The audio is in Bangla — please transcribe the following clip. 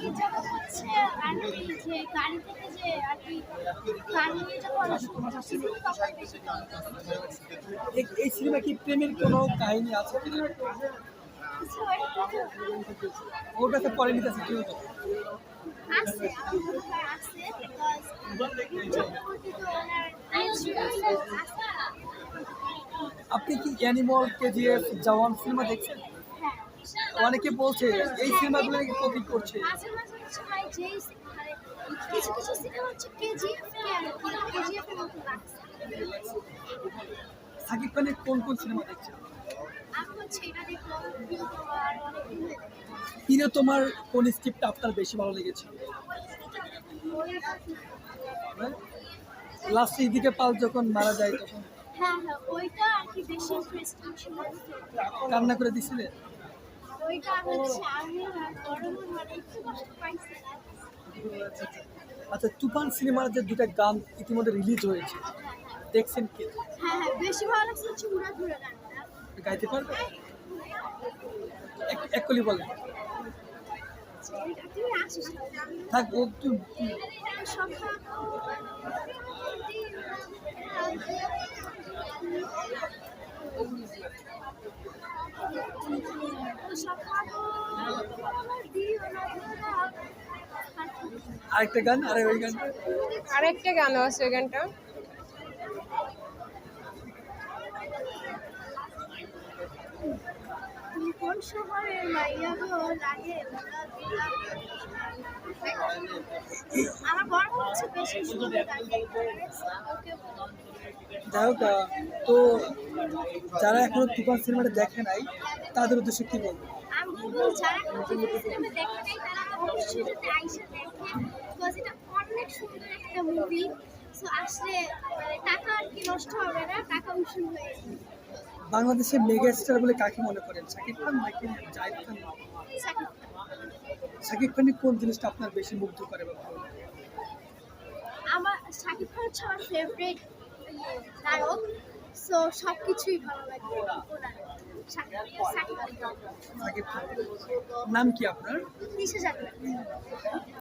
কি যেমন হচ্ছে আর কি যে গাড়ি থেকে যে আর কি গান নিয়ে যখন শুনতেছিল তখন বেশি ভালো লাগছে। এই সিনেমা কি প্রেমের কোনো কাহিনী আছে কিনা? কিছু একটা ওর কাছে পরে নিতেছে কি হতো? আছে আমার মনে হয় আছে বিকজ চক্রবর্তী তো ওনার আছে। আপনি কি অ্যানিমল, কেজিএফ, জওয়ান সিনেমা দেখছেন? হ্যাঁ অনেকে বলছে এই সিনেমাগুলো নাকি কপি করছে। মাঝে মাঝে হচ্ছে ভাই যেই মানে কিছু কিছু সিনেমা হচ্ছে কেজিএফ কে আর কি কেজিএফ এর মতো লাগছে। সাকিব খানের কোন কোন সিনেমা দেখছেন? আমি হচ্ছে এটা দেখলাম প্রিয়তমা আর অনেকদিন হয়ে গেছে। প্রিয় তোমার কোন স্ক্রিপ্টটা আপনার বেশি ভালো লেগেছে? লাস্টে ইদিকে পাল যখন মারা যায় তখন হ্যাঁ হ্যাঁ ওইটা আর কি বেশি ইন্টারেস্টিং ছিল। কান্না করে দিছিলে? ওইটা হচ্ছে আমি গরমে মানে একটু কষ্ট পাইছি। আচ্ছা, তুফান সিনেমার যে দুটা গান ইতিমধ্যে রিলিজ হয়েছে, দেখছেন কি? হ্যাঁ হ্যাঁ বেশি ভালো লাগছে হচ্ছে উড়াধুরা গানটা। গাইতে পারবে? এক কলি বলেন। তুমি আসিস না। থাক ও একটু সকাল আরেকটা গান, আরে ওই গান আরেকটা গানও আছে ওই গানটা। তুমি কোন শহরের মাইয়া গো লাগে আমার বড় হচ্ছে বেশি সুন্দর গান গাইতে ওকে যাই হোক, তো যারা এখনো তুফান সিনেমাটা দেখে নাই তাদের উদ্দেশ্যে কি বলবো? আমি বলবো যারা সিনেমা দেখে নাই তারা অবশ্যই যাতে আইসা দেখে বিকজ এটা অনেক সুন্দর একটা মুভি। সো আসলে মানে টাকা আর কি নষ্ট হবে না, টাকা উসুল হয়ে যাবে। বাংলাদেশের মেগা স্টার বলে কাকে মনে করেন? শাকিব খান নাকি জাহিদ খান? শাকিব খান। শাকিব খানের কোন জিনিসটা আপনার বেশি মুগ্ধ করে বা ভালো লাগে? আমার শাকিব খান হচ্ছে আমার ফেভারিট নায়ক। সো সব কিছুই ভালো লাগে ওনার। শাকিব শাকিব খান। শাকিব খান। নাম কি আপনার? দিশা জানবেন।